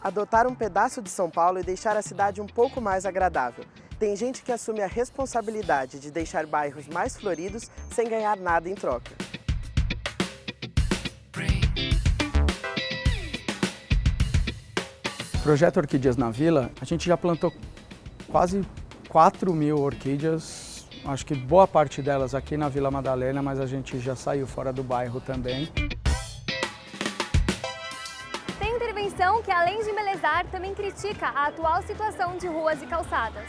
Adotar um pedaço de São Paulo e deixar a cidade um pouco mais agradável. Tem gente que assume a responsabilidade de deixar bairros mais floridos sem ganhar nada em troca. Projeto Orquídeas na Vila, a gente já plantou quase 4.000 orquídeas, acho que boa parte delas aqui na Vila Madalena, mas a gente já saiu fora do bairro também. Tem intervenção que, além de embelezar, também critica a atual situação de ruas e calçadas.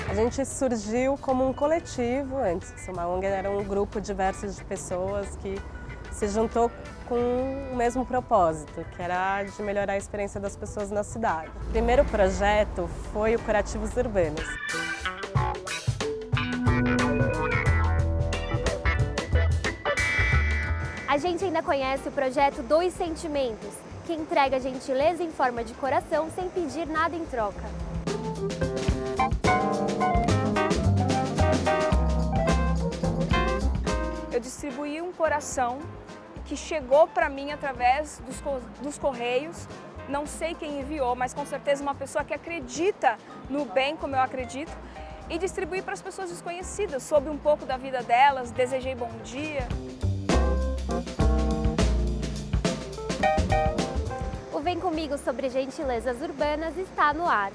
A gente surgiu como um coletivo antes. Uma ONG era um grupo diverso de pessoas que se juntou com o mesmo propósito, que era de melhorar a experiência das pessoas na cidade. O primeiro projeto foi o Curativos Urbanos. A gente ainda conhece o projeto Dois Sentimentos, que entrega gentileza em forma de coração sem pedir nada em troca. Eu distribuí um coração que chegou para mim através dos correios. Não sei quem enviou, mas com certeza uma pessoa que acredita no bem, como eu acredito, e distribuí para as pessoas desconhecidas, soube um pouco da vida delas, desejei bom dia. O Vem Comigo sobre gentilezas urbanas está no ar.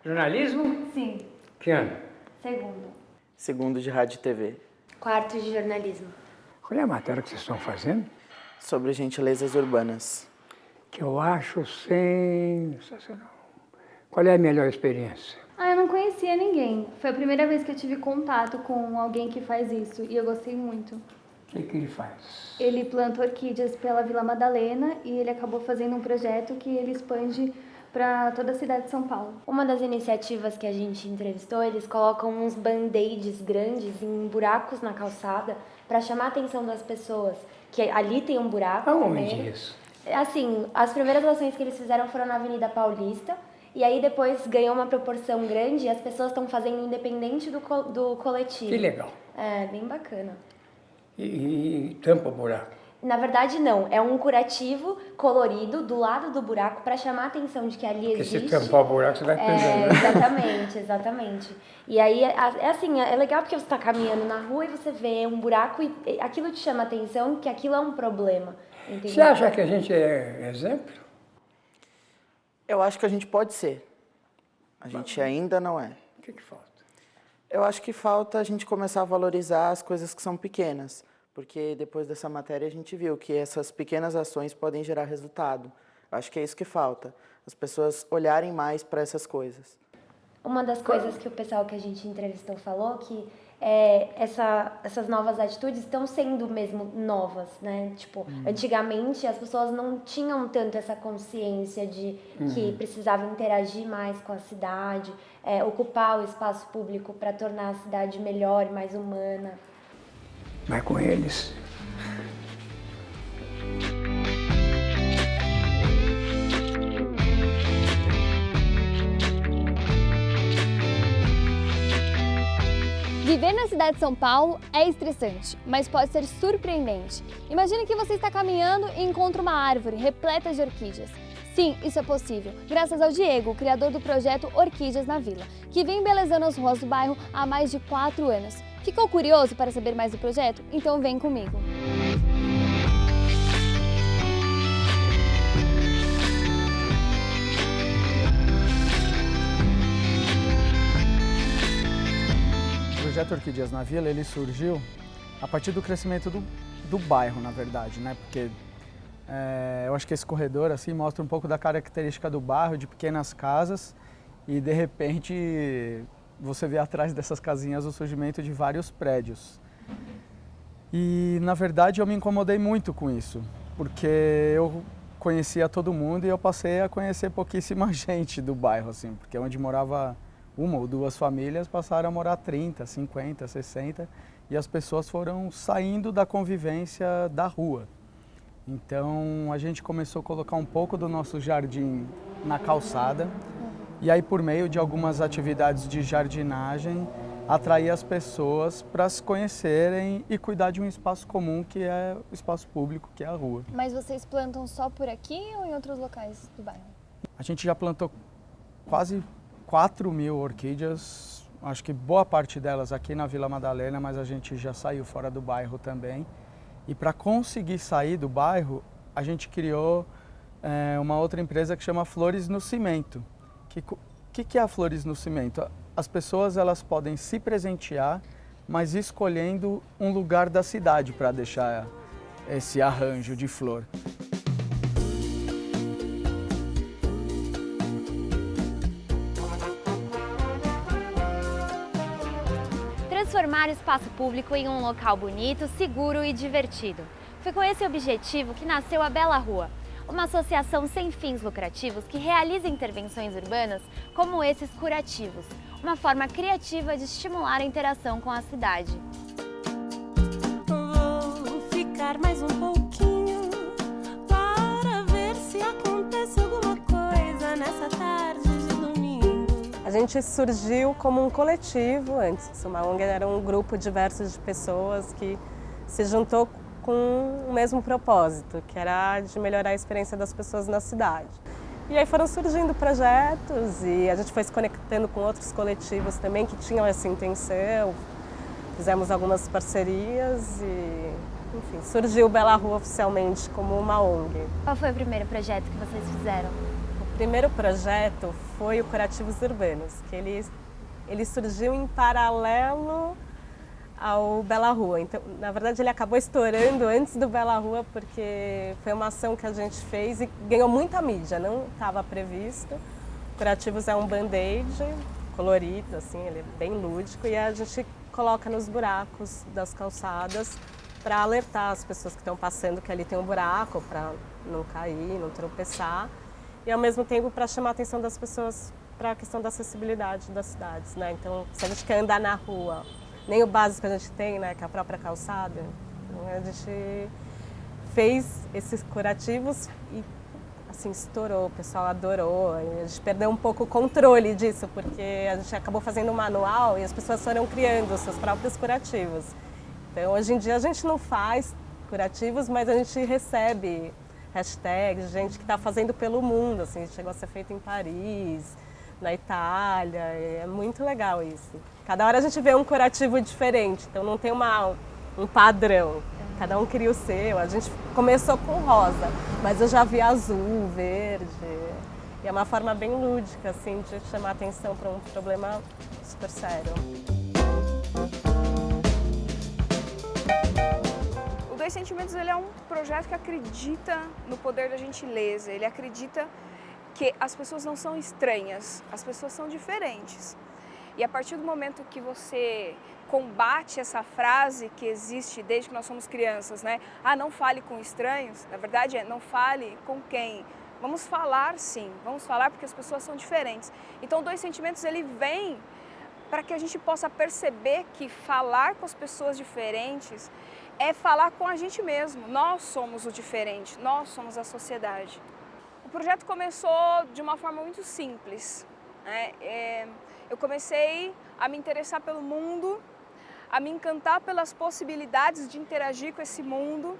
Jornalismo? Sim. Que ano? Segundo. Segundo de Rádio e TV. Quarto de jornalismo. Qual é a matéria que vocês estão fazendo? Sobre gentilezas urbanas. Que eu acho sensacional. Qual é a melhor experiência? Eu não conhecia ninguém. Foi a primeira vez que eu tive contato com alguém que faz isso e eu gostei muito. O que ele faz? Ele planta orquídeas pela Vila Madalena e ele acabou fazendo um projeto que ele expande para toda a cidade de São Paulo. Uma das iniciativas que a gente entrevistou, eles colocam uns band-aids grandes em buracos na calçada para chamar a atenção das pessoas, que ali tem um buraco. Aonde isso? Assim, as primeiras ações que eles fizeram foram na Avenida Paulista, e aí depois ganhou uma proporção grande e as pessoas estão fazendo independente do coletivo. Que legal. É, bem bacana. E tampa o buraco? Na verdade, não. É um curativo colorido do lado do buraco para chamar a atenção de que ali Porque existe. se tampar o buraco, você vai perdendo, né? Exatamente, exatamente. E aí, é assim, é legal porque você está caminhando na rua e você vê um buraco e aquilo te chama a atenção, que aquilo é um problema. Entendeu? Você acha que a gente é exemplo? Eu acho que a gente pode ser. A gente ainda não é. O que falta? Eu acho que falta a gente começar a valorizar as coisas que são pequenas. Porque depois dessa matéria a gente viu que essas pequenas ações podem gerar resultado. Eu acho que é isso que falta. As pessoas olharem mais para essas coisas. Uma das coisas que o pessoal que a gente entrevistou falou que essas novas atitudes estão sendo mesmo novas, né? Tipo, antigamente as pessoas não tinham tanto essa consciência de que precisavam interagir mais com a cidade, ocupar o espaço público para tornar a cidade melhor e mais humana. Vai com eles. Viver na cidade de São Paulo é estressante, mas pode ser surpreendente. Imagine que você está caminhando e encontra uma árvore repleta de orquídeas. Sim, isso é possível, graças ao Diego, o criador do projeto Orquídeas na Vila, que vem embelezando as ruas do bairro há mais de 4 anos. Ficou curioso para saber mais do projeto? Então vem comigo! O projeto Orquídeas na Vila, ele surgiu a partir do crescimento do bairro, na verdade, né? Porque eu acho que esse corredor assim mostra um pouco da característica do bairro, de pequenas casas, e de repente você vê atrás dessas casinhas o surgimento de vários prédios. E, na verdade, eu me incomodei muito com isso, porque eu conhecia todo mundo e eu passei a conhecer pouquíssima gente do bairro, assim, porque onde morava uma ou duas famílias passaram a morar 30, 50, 60 e as pessoas foram saindo da convivência da rua. Então a gente começou a colocar um pouco do nosso jardim na calçada e aí por meio de algumas atividades de jardinagem atrair as pessoas para se conhecerem e cuidar de um espaço comum que é o espaço público, que é a rua. Mas vocês plantam só por aqui ou em outros locais do bairro? A gente já plantou quase 4.000 orquídeas, acho que boa parte delas aqui na Vila Madalena, mas a gente já saiu fora do bairro também. E para conseguir sair do bairro, a gente criou uma outra empresa que chama Flores no Cimento. O que é a Flores no Cimento? As pessoas elas podem se presentear, mas escolhendo um lugar da cidade para deixar esse arranjo de flor. Transformar o espaço público em um local bonito, seguro e divertido. Foi com esse objetivo que nasceu a Bela Rua, uma associação sem fins lucrativos que realiza intervenções urbanas como esses curativos, uma forma criativa de estimular a interação com a cidade. Vou ficar mais um pouquinho para ver se acontece alguma coisa nessa tarde de domingo. A gente surgiu como um coletivo antes. Uma ONG era um grupo diverso de pessoas que se juntou com o mesmo propósito, que era de melhorar a experiência das pessoas na cidade. E aí foram surgindo projetos e a gente foi se conectando com outros coletivos também que tinham essa intenção. Fizemos algumas parcerias e, enfim, surgiu Bela Rua oficialmente como uma ONG. Qual foi o primeiro projeto que vocês fizeram? O primeiro projeto foi o Curativos Urbanos, que ele surgiu em paralelo ao Bela Rua. Então, na verdade, ele acabou estourando antes do Bela Rua porque foi uma ação que a gente fez e ganhou muita mídia, não estava previsto. Curativos é um band-aid colorido, assim, ele é bem lúdico e a gente coloca nos buracos das calçadas para alertar as pessoas que estão passando que ali tem um buraco para não cair, não tropeçar e ao mesmo tempo para chamar a atenção das pessoas para a questão da acessibilidade das cidades, né? Então, se a gente quer andar na rua, nem o básico que a gente tem, né, que é a própria calçada. Então, a gente fez esses curativos e assim, estourou, o pessoal adorou. A gente perdeu um pouco o controle disso, porque a gente acabou fazendo um manual e as pessoas foram criando os seus próprios curativos. Então, hoje em dia a gente não faz curativos, mas a gente recebe hashtags, gente que está fazendo pelo mundo. Assim, chegou a ser feito em Paris, na Itália, é muito legal isso. Cada hora a gente vê um curativo diferente, então não tem um padrão. Cada um cria o seu. A gente começou com rosa, mas eu já vi azul, verde. E é uma forma bem lúdica, assim, de chamar atenção para um problema super sério. O Dois Sentimentos ele é um projeto que acredita no poder da gentileza. Ele acredita que as pessoas não são estranhas, as pessoas são diferentes. E a partir do momento que você combate essa frase que existe desde que nós somos crianças, né? Ah, não fale com estranhos. Na verdade não fale com quem. Vamos falar sim, vamos falar porque as pessoas são diferentes. Então, Dois Sentimentos ele vem para que a gente possa perceber que falar com as pessoas diferentes é falar com a gente mesmo. Nós somos o diferente, nós somos a sociedade. O projeto começou de uma forma muito simples, né? Eu comecei a me interessar pelo mundo, a me encantar pelas possibilidades de interagir com esse mundo.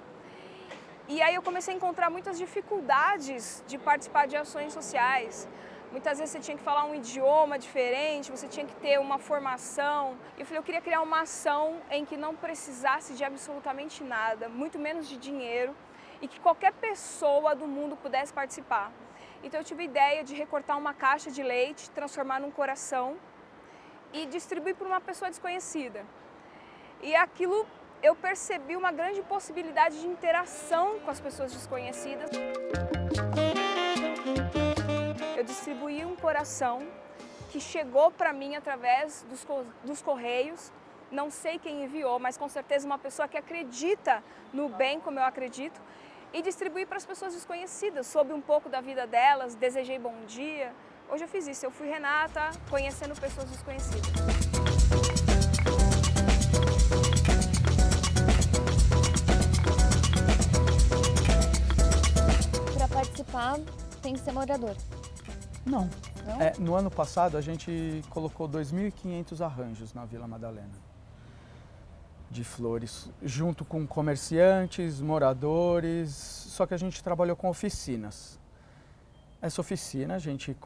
E aí eu comecei a encontrar muitas dificuldades de participar de ações sociais. Muitas vezes você tinha que falar um idioma diferente, você tinha que ter uma formação. E eu falei, eu queria criar uma ação em que não precisasse de absolutamente nada, muito menos de dinheiro, e que qualquer pessoa do mundo pudesse participar. Então eu tive a ideia de recortar uma caixa de leite, transformar num coração e distribuir para uma pessoa desconhecida. E aquilo eu percebi uma grande possibilidade de interação com as pessoas desconhecidas. Eu distribuí um coração que chegou para mim através dos correios. Não sei quem enviou, mas com certeza uma pessoa que acredita no bem como eu acredito. E distribuí para as pessoas desconhecidas, soube um pouco da vida delas, desejei bom dia, Hoje eu fiz isso, eu fui Renata, conhecendo pessoas desconhecidas. Para participar, tem que ser morador. Não. Não? No ano passado, a gente colocou 2.500 arranjos na Vila Madalena, de flores, junto com comerciantes, moradores, só que a gente trabalhou com oficinas. Essa oficina a gente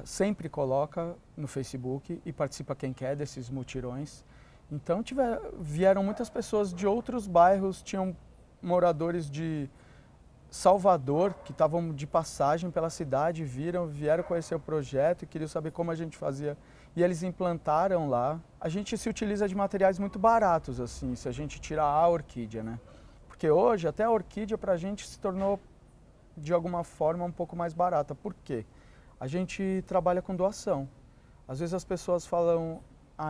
sempre coloca no Facebook e participa quem quer desses mutirões. Então vieram muitas pessoas de outros bairros, tinham moradores de Salvador, que estavam de passagem pela cidade, vieram conhecer o projeto e queriam saber como a gente fazia. E eles implantaram lá. A gente se utiliza de materiais muito baratos, assim, se a gente tirar a orquídea, né? Porque hoje até a orquídea pra gente se tornou, de alguma forma, um pouco mais barata. Por quê? A gente trabalha com doação. Às vezes as pessoas falam,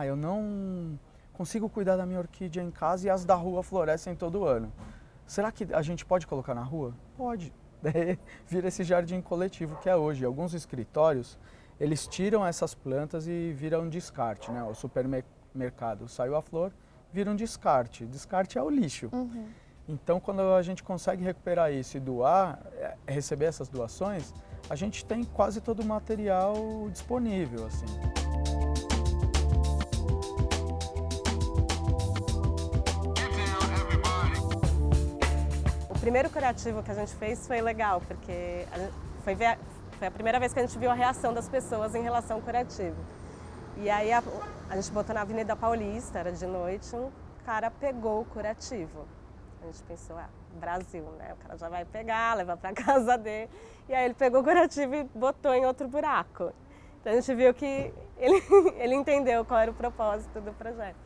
eu não consigo cuidar da minha orquídea em casa e as da rua florescem todo ano. Será que a gente pode colocar na rua? Pode. Daí vira esse jardim coletivo que é hoje. Alguns escritórios, eles tiram essas plantas e viram descarte, né? O supermercado saiu a flor, vira um descarte. Descarte é o lixo. Uhum. Então, quando a gente consegue recuperar isso e doar, receber essas doações, a gente tem quase todo o material disponível, assim. O primeiro curativo que a gente fez foi legal, porque foi a primeira vez que a gente viu a reação das pessoas em relação ao curativo. E aí a gente botou na Avenida Paulista, era de noite, um cara pegou o curativo. A gente pensou, Brasil, né? O cara já vai pegar, levar para casa dele. E aí ele pegou o curativo e botou em outro buraco. Então a gente viu que ele entendeu qual era o propósito do projeto.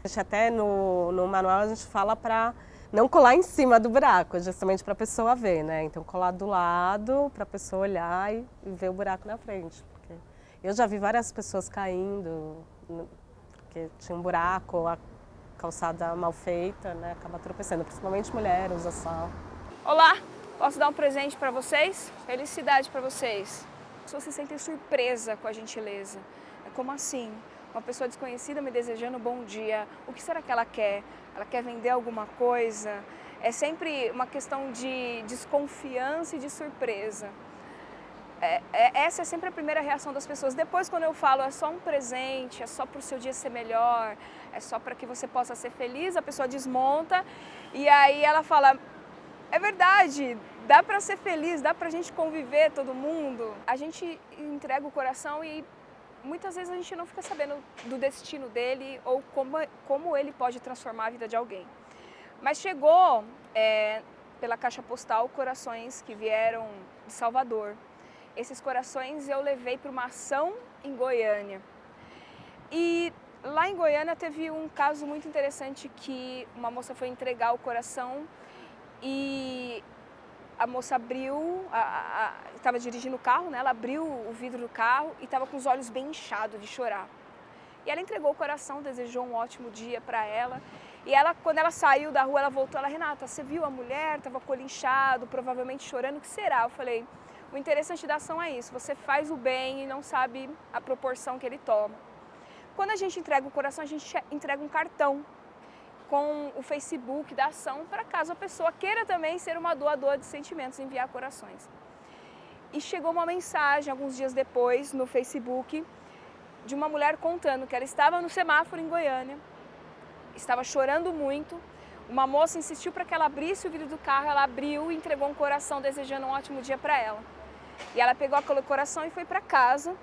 A gente até no manual a gente fala para não colar em cima do buraco, justamente para a pessoa ver, né? Então colar do lado para a pessoa olhar e ver o buraco na frente. Porque eu já vi várias pessoas caindo, porque tinha um buraco, a calçada mal feita, né? Acaba tropeçando, principalmente mulher, usa sal. Olá, posso dar um presente para vocês? Felicidade para vocês. As pessoas se sentem surpresa com a gentileza. É como assim? Uma pessoa desconhecida me desejando bom dia. O que será que ela quer? Ela quer vender alguma coisa? É sempre uma questão de desconfiança e de surpresa. Essa é sempre a primeira reação das pessoas. Depois, quando eu falo, é só um presente, é só para o seu dia ser melhor, é só para que você possa ser feliz, a pessoa desmonta e aí ela fala, é verdade, dá para ser feliz, dá para a gente conviver todo mundo. A gente entrega o coração e muitas vezes a gente não fica sabendo do destino dele ou como ele pode transformar a vida de alguém. Mas chegou pela caixa postal corações que vieram de Salvador. Esses corações eu levei para uma ação em Goiânia. E lá em Goiânia teve um caso muito interessante que uma moça foi entregar o coração e a moça abriu, estava dirigindo o carro, né? Ela abriu o vidro do carro e estava com os olhos bem inchados de chorar. E ela entregou o coração, desejou um ótimo dia para ela. E ela, quando ela saiu da rua, ela voltou, Renata, você viu a mulher? Estava com o olho inchado, provavelmente chorando, o que será? Eu falei, o interessante da ação é isso, você faz o bem e não sabe a proporção que ele toma. Quando a gente entrega o coração, a gente entrega um cartão com o Facebook da ação para caso a pessoa queira também ser uma doadora de sentimentos, enviar corações. E chegou uma mensagem, alguns dias depois, no Facebook, de uma mulher contando que ela estava no semáforo em Goiânia, estava chorando muito, uma moça insistiu para que ela abrisse o vidro do carro, ela abriu e entregou um coração desejando um ótimo dia para ela. E ela pegou aquele coração e foi para casa.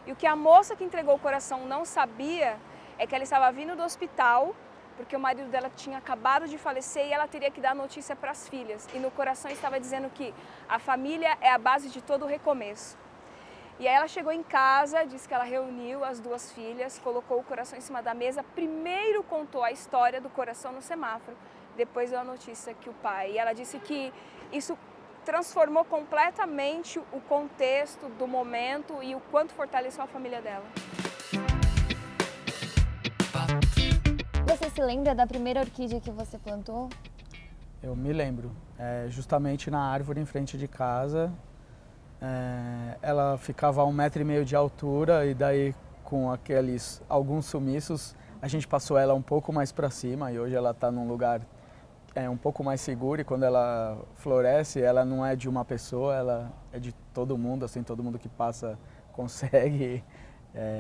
E o que a moça que entregou o coração não sabia é que ela estava vindo do hospital, porque o marido dela tinha acabado de falecer e ela teria que dar notícia para as filhas. E no coração estava dizendo que a família é a base de todo o recomeço. E aí ela chegou em casa, disse que ela reuniu as duas filhas, colocou o coração em cima da mesa, primeiro contou a história do coração no semáforo, depois deu a notícia que o pai. E ela disse que isso transformou completamente o contexto do momento e o quanto fortaleceu a família dela. Você se lembra da primeira orquídea que você plantou? Eu me lembro, justamente na árvore em frente de casa, ela ficava a 1,5 m de altura e daí com alguns sumiços a gente passou ela um pouco mais para cima e hoje ela está num lugar um pouco mais seguro e quando ela floresce ela não é de uma pessoa, ela é de todo mundo, assim, todo mundo que passa consegue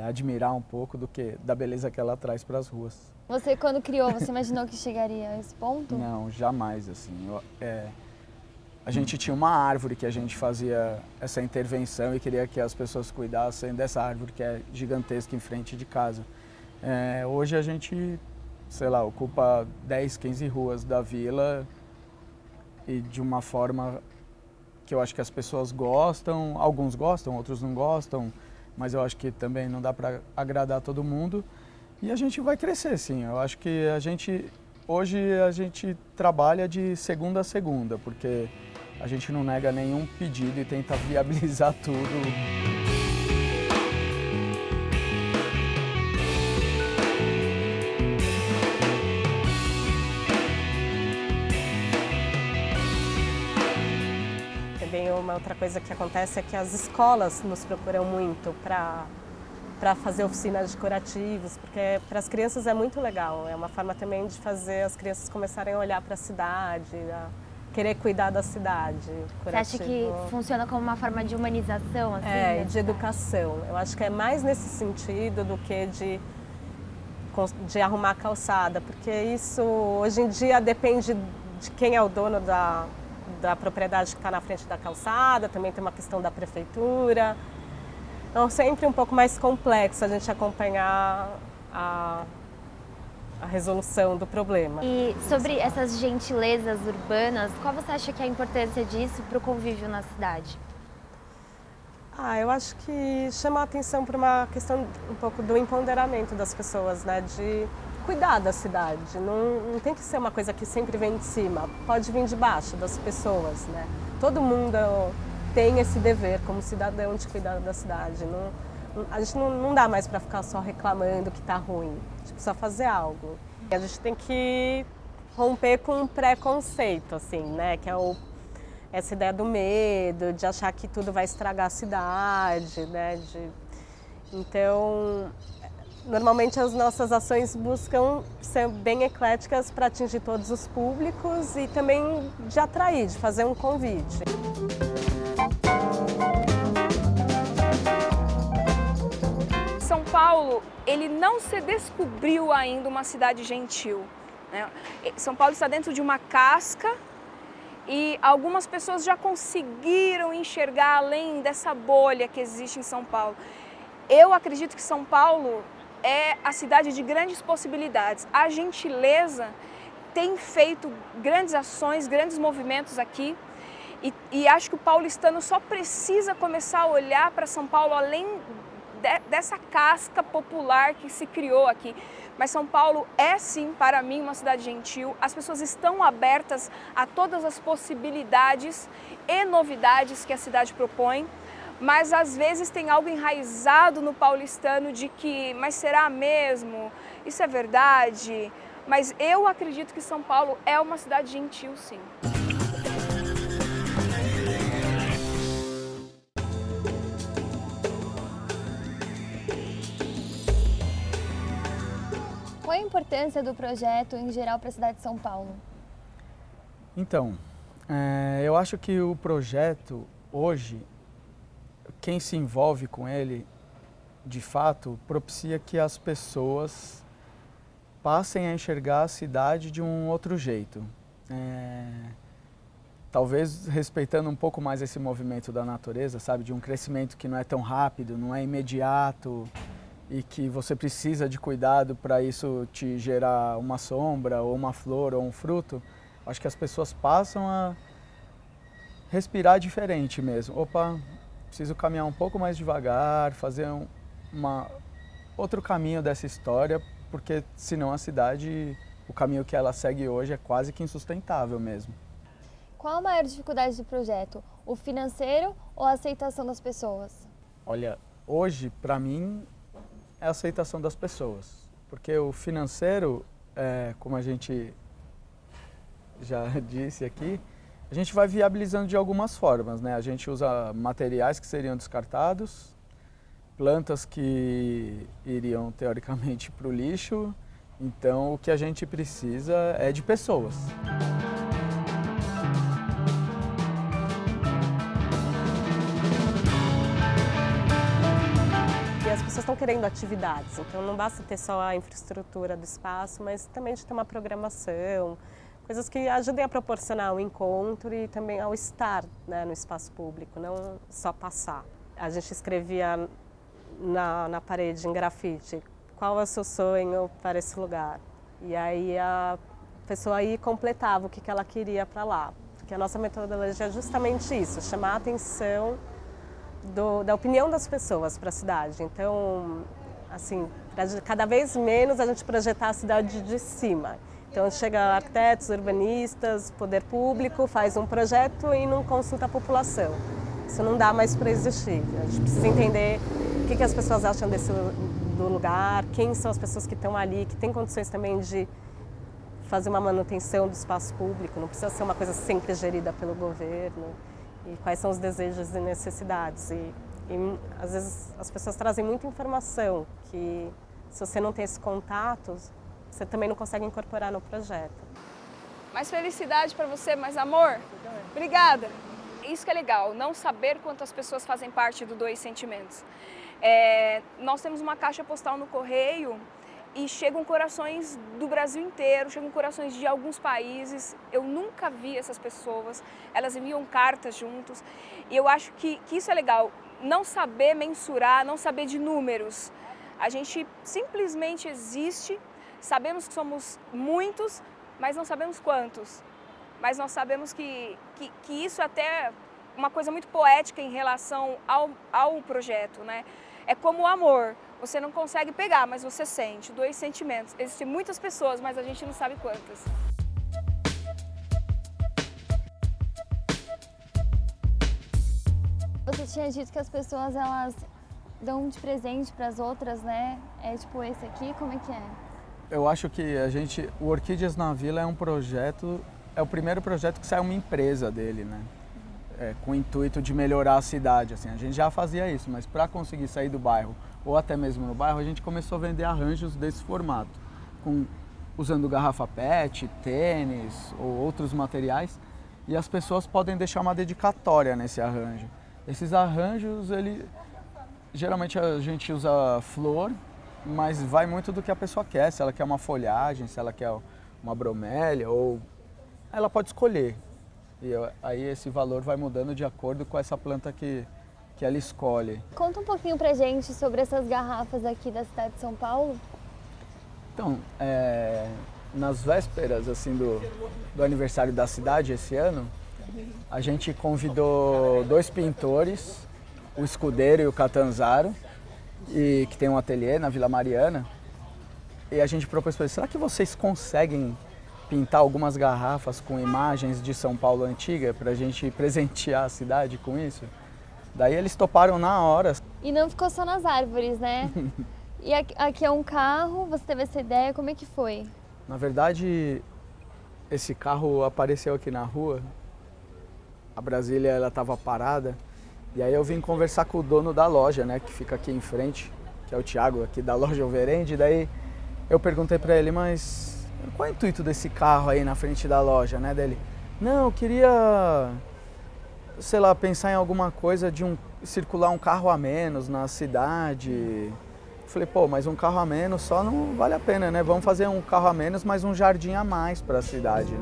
admirar um pouco da beleza que ela traz para as ruas. Você, quando criou, você imaginou que chegaria a esse ponto? Não, jamais, assim. A gente tinha uma árvore que a gente fazia essa intervenção e queria que as pessoas cuidassem dessa árvore que é gigantesca em frente de casa. Hoje a gente, sei lá, ocupa 10, 15 ruas da vila e de uma forma que eu acho que as pessoas gostam, alguns gostam, outros não gostam, mas eu acho que também não dá para agradar todo mundo. E a gente vai crescer, sim. Eu acho que hoje a gente trabalha de segunda a segunda, porque a gente não nega nenhum pedido e tenta viabilizar tudo. Também uma outra coisa que acontece é que as escolas nos procuram muito para fazer oficinas de curativos, porque para as crianças é muito legal. É uma forma também de fazer as crianças começarem a olhar para a cidade, a querer cuidar da cidade. Você acha que funciona como uma forma de humanização? Assim, de educação. Eu acho que é mais nesse sentido do que de arrumar a calçada, porque isso hoje em dia depende de quem é o dono da propriedade que está na frente da calçada, também tem uma questão da prefeitura. Então, sempre um pouco mais complexo a gente acompanhar a resolução do problema. E sobre essas gentilezas urbanas, qual você acha que é a importância disso para o convívio na cidade? Eu acho que chama a atenção para uma questão um pouco do empoderamento das pessoas, né? De cuidar da cidade. Não tem que ser uma coisa que sempre vem de cima, pode vir de baixo das pessoas, né? Todo mundo tem esse dever como cidadão de cuidar da cidade. A gente não dá mais para ficar só reclamando que está ruim, a gente precisa fazer algo. A gente tem que romper com um preconceito, assim, né? Que é essa ideia do medo, de achar que tudo vai estragar a cidade, né? Então, normalmente as nossas ações buscam ser bem ecléticas para atingir todos os públicos e também de atrair, de fazer um convite. São Paulo, ele não se descobriu ainda uma cidade gentil, né? São Paulo está dentro de uma casca e algumas pessoas já conseguiram enxergar além dessa bolha que existe em São Paulo. Eu acredito que São Paulo é a cidade de grandes possibilidades. A gentileza tem feito grandes ações, grandes movimentos aqui e acho que o paulistano só precisa começar a olhar para São Paulo além dessa casca popular que se criou aqui. Mas São Paulo é sim, para mim, uma cidade gentil. As pessoas estão abertas a todas as possibilidades e novidades que a cidade propõe. Mas às vezes tem algo enraizado no paulistano de que, mas será mesmo? Isso é verdade? Mas eu acredito que São Paulo é uma cidade gentil, sim. Qual a importância do projeto em geral para a cidade de São Paulo? Então, eu acho que o projeto hoje, quem se envolve com ele, de fato, propicia que as pessoas passem a enxergar a cidade de um outro jeito. Talvez respeitando um pouco mais esse movimento da natureza, sabe? De um crescimento que não é tão rápido, não é imediato e que você precisa de cuidado para isso te gerar uma sombra ou uma flor ou um fruto. Acho que as pessoas passam a respirar diferente mesmo. Opa, preciso caminhar um pouco mais devagar, fazer outro caminho dessa história, porque senão a cidade, o caminho que ela segue hoje é quase que insustentável mesmo. Qual a maior dificuldade do projeto? O financeiro ou a aceitação das pessoas? Olha, hoje, para mim, é a aceitação das pessoas. Porque o financeiro, como a gente já disse aqui, A gente vai viabilizando de algumas formas, né? A gente usa materiais que seriam descartados, plantas que iriam teoricamente para o lixo. Então o que a gente precisa é de pessoas. E as pessoas estão querendo atividades, então não basta ter só a infraestrutura do espaço, mas também de ter uma programação, coisas que ajudem a proporcionar o encontro e também ao estar, né, no espaço público, não só passar. A gente escrevia na parede, em grafite, qual é o seu sonho para esse lugar? E aí a pessoa aí completava o que ela queria para lá. Porque a nossa metodologia é justamente isso, chamar a atenção da opinião das pessoas para a cidade. Então, assim, cada vez menos a gente projetar a cidade de cima. Então chega arquitetos, urbanistas, poder público, faz um projeto e não consulta a população. Isso não dá mais para existir. A gente precisa entender o que as pessoas acham do lugar, quem são as pessoas que estão ali, que têm condições também de fazer uma manutenção do espaço público, não precisa ser uma coisa sempre gerida pelo governo, e quais são os desejos e necessidades. E às vezes as pessoas trazem muita informação que, se você não tem esse contato, você também não consegue incorporar no projeto. Mais felicidade para você, mais amor? Obrigada. Isso que é legal, não saber quantas pessoas fazem parte do Doe Sentimentos. Nós temos uma caixa postal no correio e chegam corações do Brasil inteiro, chegam corações de alguns países. Eu nunca vi essas pessoas, elas enviam cartas juntos. E eu acho que isso é legal, não saber mensurar, não saber de números. A gente simplesmente existe. Sabemos que somos muitos, mas não sabemos quantos. Mas nós sabemos que isso é até uma coisa muito poética em relação ao projeto, né? É como o amor. Você não consegue pegar, mas você sente. Dois sentimentos. Existem muitas pessoas, mas a gente não sabe quantas. Você tinha dito que as pessoas, elas dão de presente para as outras, né? É tipo esse aqui, como é que é? Eu acho que o Orquídeas na Vila é um projeto, é o primeiro projeto que sai uma empresa dele, né? Com o intuito de melhorar a cidade, assim. A gente já fazia isso, mas para conseguir sair do bairro, ou até mesmo no bairro, a gente começou a vender arranjos desse formato, usando garrafa PET, tênis ou outros materiais, e as pessoas podem deixar uma dedicatória nesse arranjo. Esses arranjos, geralmente a gente usa flor, mas vai muito do que a pessoa quer, se ela quer uma folhagem, se ela quer uma bromélia, ou ela pode escolher. E aí esse valor vai mudando de acordo com essa planta que ela escolhe. Conta um pouquinho pra gente sobre essas garrafas aqui da cidade de São Paulo. Então, nas vésperas assim, do aniversário da cidade esse ano, a gente convidou 2 pintores, o Escudeiro e o Catanzaro, que tem um ateliê na Vila Mariana, e a gente propôs para eles, será que vocês conseguem pintar algumas garrafas com imagens de São Paulo antiga para a gente presentear a cidade com isso? Daí eles toparam na hora. E não ficou só nas árvores, né? E aqui é um carro, você teve essa ideia, como é que foi? Na verdade, esse carro apareceu aqui na rua, a Brasília ela estava parada, e aí eu vim conversar com o dono da loja, né, que fica aqui em frente, que é o Thiago, aqui da loja Overend. Daí eu perguntei para ele, mas qual é o intuito desse carro aí na frente da loja, né, dele? Não, eu queria, sei lá, pensar em alguma coisa de circular um carro a menos na cidade. Eu falei, pô, mas um carro a menos só não vale a pena, né? Vamos fazer um carro a menos, mas um jardim a mais para a cidade.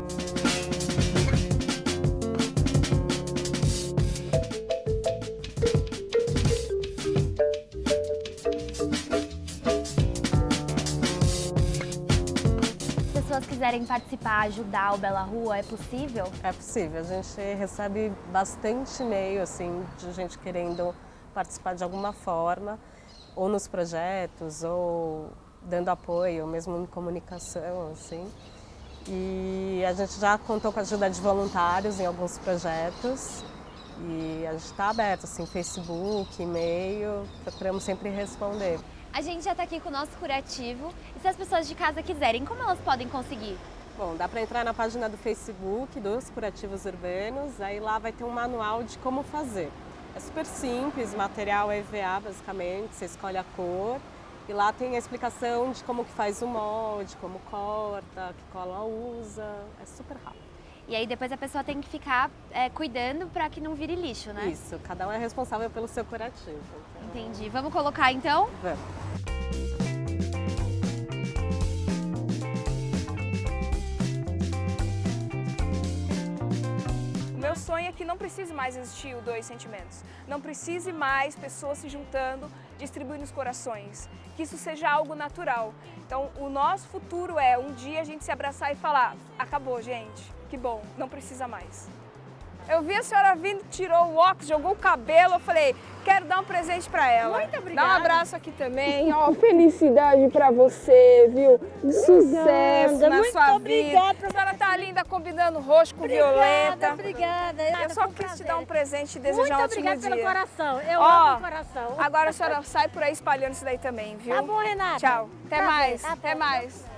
Quiserem participar, ajudar o Bela Rua, é possível? É possível. A gente recebe bastante e-mail assim, de gente querendo participar de alguma forma, ou nos projetos, ou dando apoio, ou mesmo em comunicação, assim. E a gente já contou com a ajuda de voluntários em alguns projetos. E a gente está aberto, assim, Facebook, e-mail, procuramos sempre responder. A gente já está aqui com o nosso curativo, e se as pessoas de casa quiserem, como elas podem conseguir? Bom, dá para entrar na página do Facebook dos Curativos Urbanos, aí lá vai ter um manual de como fazer. É super simples, o material é EVA basicamente, você escolhe a cor e lá tem a explicação de como que faz o molde, como corta, que cola usa, é super rápido. E aí depois a pessoa tem que ficar cuidando para que não vire lixo, né? Isso, cada um é responsável pelo seu curativo. Entendi. Vamos colocar então? Vamos. Meu sonho é que não precise mais existir o Dois Sentimentos. Não precise mais pessoas se juntando, distribuindo os corações. Que isso seja algo natural. Então, o nosso futuro é um dia a gente se abraçar e falar: acabou, gente, que bom, não precisa mais. Eu vi a senhora vindo, tirou o óculos, jogou o cabelo, eu falei, quero dar um presente pra ela. Muito obrigada. Dá um abraço aqui também. Ó, felicidade pra você, viu? Sucesso na sua vida. A senhora tá linda combinando roxo com violeta. Obrigada. Eu só quis te dar um presente e desejar um ótimo dia. Muito obrigada pelo coração. Eu Ó, amo o coração. Agora a senhora sai por aí espalhando isso daí também, viu? Tá bom, Renata. Tchau. Até Tá mais. bem, tá bom. Até mais.